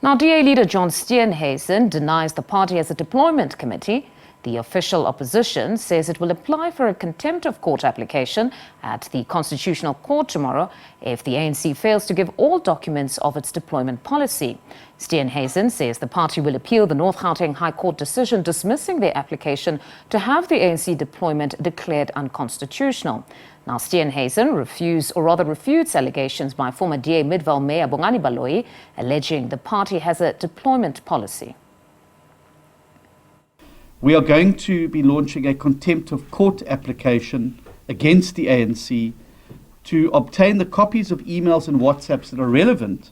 Now, DA leader John Steenhuisen denies the party has a deployment committee. The official opposition says it will apply for a contempt of court application at the Constitutional Court tomorrow if the ANC fails to give all documents of its deployment policy. Steenhuisen says the party will appeal the North Gauteng High Court decision dismissing their application to have the ANC deployment declared unconstitutional. Now, Steenhuisen refutes allegations by former DA Midvaal Mayor Bongani Baloyi, alleging the party has a deployment policy. We are going to be launching a contempt of court application against the ANC to obtain the copies of emails and WhatsApps that are relevant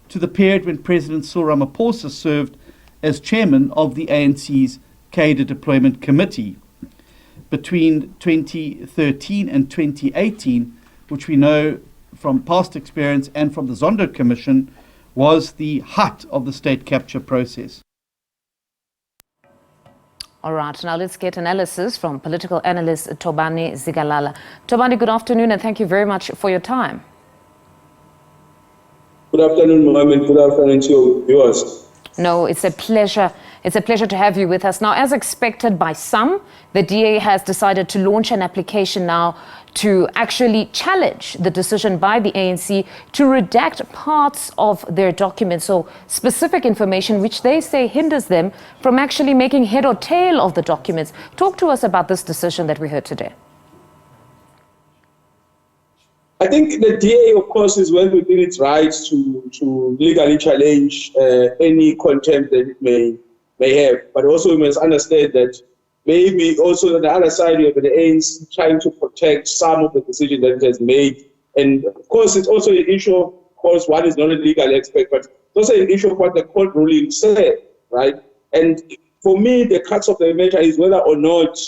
to the period when President Cyril Ramaphosa served as chairman of the ANC's Cadre Deployment Committee between 2013 and 2018, which we know from past experience and from the Zondo Commission was the height of the state capture process. All right, now let's get analysis from political analyst Thobani Zikalala. Thobani, good afternoon and thank you very much for your time. Good afternoon, Mohammed. Good afternoon to your viewers. No, it's a pleasure. It's a pleasure to have you with us. Now, as expected by some, the DA has decided to launch an application now to actually challenge the decision by the ANC to redact parts of their documents or specific information which they say hinders them from actually making head or tail of the documents. Talk to us about this decision that we heard today. I think the DA, of course, is well within its rights to legally challenge any contempt that it may have. But also we must understand that maybe also on the other side of the ANC trying to protect some of the decisions that it has made. And of course, it's also an issue, of course, one is not a legal expert, but it's also an issue of what the court ruling said, right? And for me, the crux of the matter is whether or not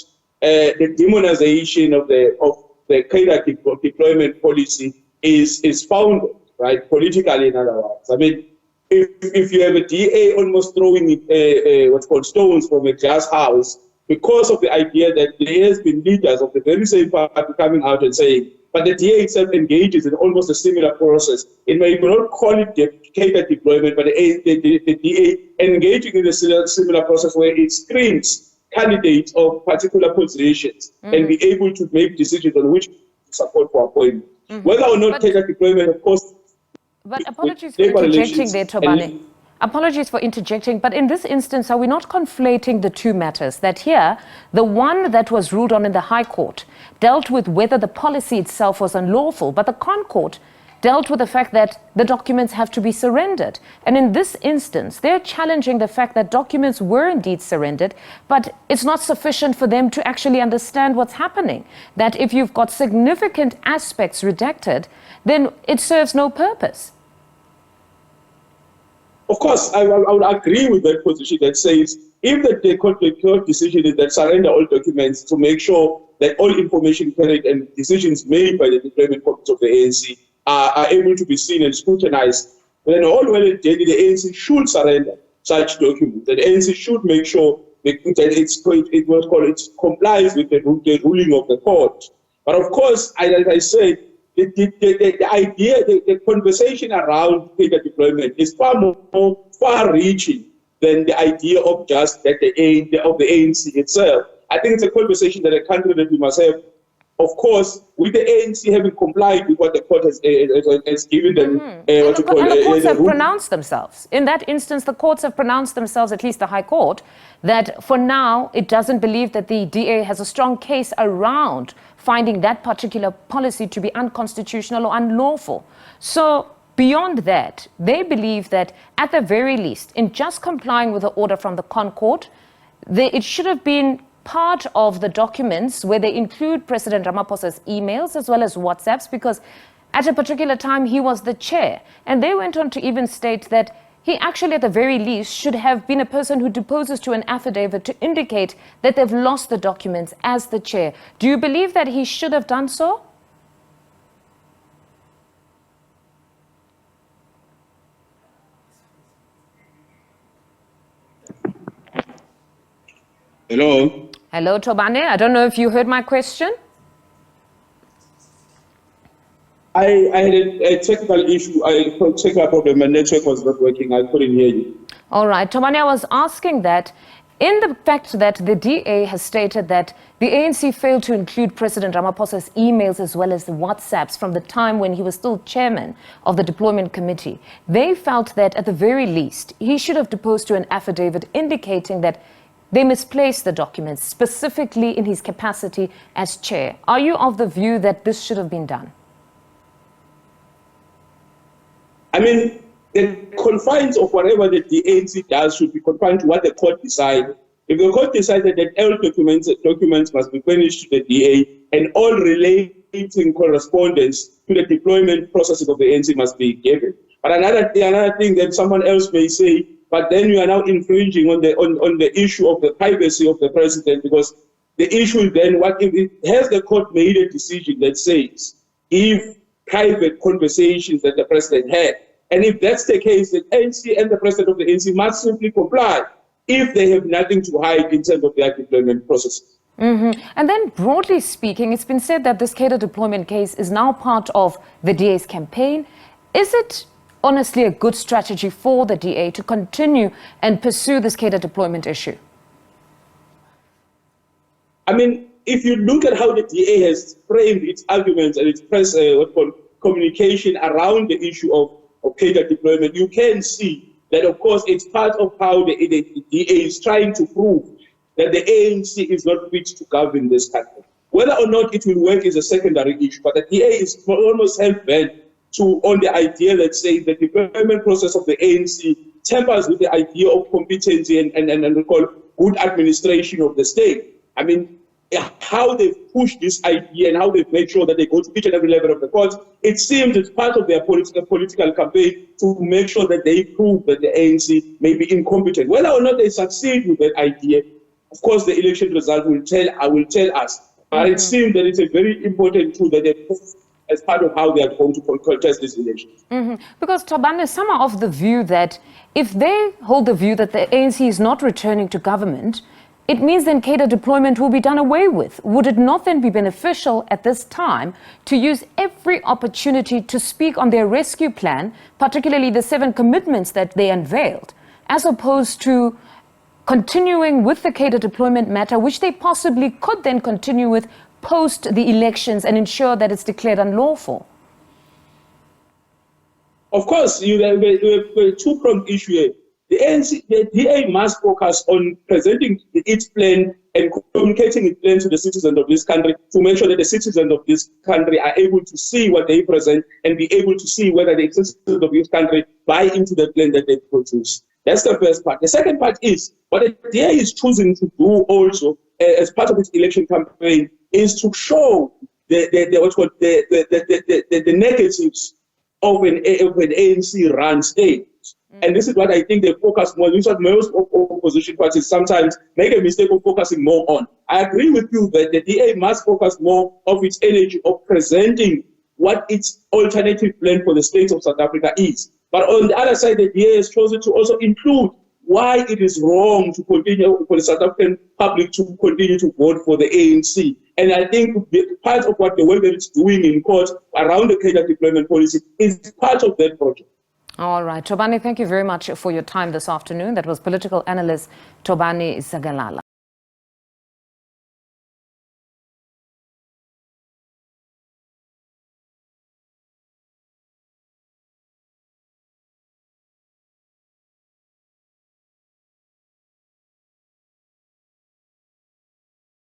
the demonization of the Cadre deployment policy is founded, right, politically in other words. I mean, if you have a DA almost throwing what's called stones from a glass house because of the idea that there has been leaders of the very same party coming out and saying, but the DA itself engages in almost a similar process. It may not call it Cadre deployment, but the DA engaging in a similar process where it screens candidates of particular positions and be able to make decisions on which to support for appointment. Whether or not Cadre deployment, of course. But apologies for interjecting there, Thobani. Apologies for interjecting, but in this instance, are we not conflating the two matters? That here, the one that was ruled on in the High Court dealt with whether the policy itself was unlawful, but the Con Court dealt with the fact that the documents have to be surrendered. And in this instance, they're challenging the fact that documents were indeed surrendered, but it's not sufficient for them to actually understand what's happening. That if you've got significant aspects redacted, then it serves no purpose. Of course, I would agree with that position that says if the court decision is that surrender all documents to make sure that all information carried and decisions made by the deployment committee of the ANC are able to be seen and scrutinized, then all well and good, the ANC should surrender such documents. The ANC should make sure that it complies with the ruling of the court. But of course, as I said, the idea, the conversation around Cadre deployment is far-reaching than the idea of just that the ANC itself. I think it's a conversation that a country that we must have. Of course, with the ANC having complied with what the court has given them, the courts have pronounced themselves. In that instance, the courts have pronounced themselves, at least the High Court, that for now it doesn't believe that the DA has a strong case around finding that particular policy to be unconstitutional or unlawful. So beyond that, they believe that at the very least, in just complying with the order from the Con Court, it should have been part of the documents where they include President Ramaphosa's emails as well as WhatsApps, because at a particular time he was the chair. And they went on to even state that he actually at the very least should have been a person who deposes to an affidavit to indicate that they've lost the documents as the chair. Do you believe that he should have done so? Hello? Hello, Thobani. I don't know if you heard my question. I had a technical issue, a technical problem. My network was not working. I couldn't hear you. All right, Thobani, I was asking that in the fact that the DA has stated that the ANC failed to include President Ramaphosa's emails as well as the WhatsApps from the time when he was still chairman of the deployment committee, they felt that at the very least he should have deposed to an affidavit indicating that they misplaced the documents, specifically in his capacity as chair. Are you of the view that this should have been done? I mean, the confines of whatever the ANC does should be confined to what the court decides. If the court decided that all documents must be furnished to the DA and all relating correspondence to the deployment processes of the ANC must be given. But another thing that someone else may say, but then you are now infringing on the issue of the privacy of the president, because the issue is then what if it has the court made a decision that says if private conversations that the president had, and if that's the case, the ANC and the president of the ANC must simply comply if they have nothing to hide in terms of their deployment process. Mm-hmm. And then broadly speaking, it's been said that this cadre deployment case is now part of the DA's campaign. Is it honestly a good strategy for the DA to continue and pursue this cadre deployment issue? I mean, if you look at how the DA has framed its arguments and its press communication around the issue of cadre deployment, you can see that, of course, it's part of how the DA is trying to prove that the ANC is not fit to govern this country. Whether or not it will work is a secondary issue, but the DA is almost hell-bent on the idea that says the deployment process of the ANC tampers with the idea of competency and we call good administration of the state. I mean, how they've pushed this idea and how they've made sure that they go to each and every level of the court, it seems it's part of their political campaign to make sure that they prove that the ANC may be incompetent. Whether or not they succeed with that idea, of course, the election result will tell us. But it seems that it's a very important tool that they put as part of how they are going to contest this election. Because Thobani, some are of the view that if they hold the view that the ANC is not returning to government, it means then cadre deployment will be done away with. Would it not then be beneficial at this time to use every opportunity to speak on their rescue plan, particularly the 7 commitments that they unveiled, as opposed to continuing with the cadre deployment matter, which they possibly could then continue with post the elections and ensure that it's declared unlawful? Of course, you have a two-pronged issue here. The DA must focus on presenting its plan and communicating its plan to the citizens of this country to make sure that the citizens of this country are able to see what they present and be able to see whether the citizens of this country buy into the plan that they produce. That's the first part. The second part is what the DA is choosing to do also as part of its election campaign is to show the negatives of an ANC-run state. And this is what I think they focus more. This is what most opposition parties sometimes make a mistake of focusing more on. I agree with you that the DA must focus more of its energy of presenting what its alternative plan for the state of South Africa is. But on the other side, the DA has chosen to also include why it is wrong to continue for the South African public to continue to vote for the ANC. And I think part of what the work that it's doing in court around the cadre deployment policy is part of that project. All right. Thobani, thank you very much for your time this afternoon. That was political analyst Thobani Zikalala.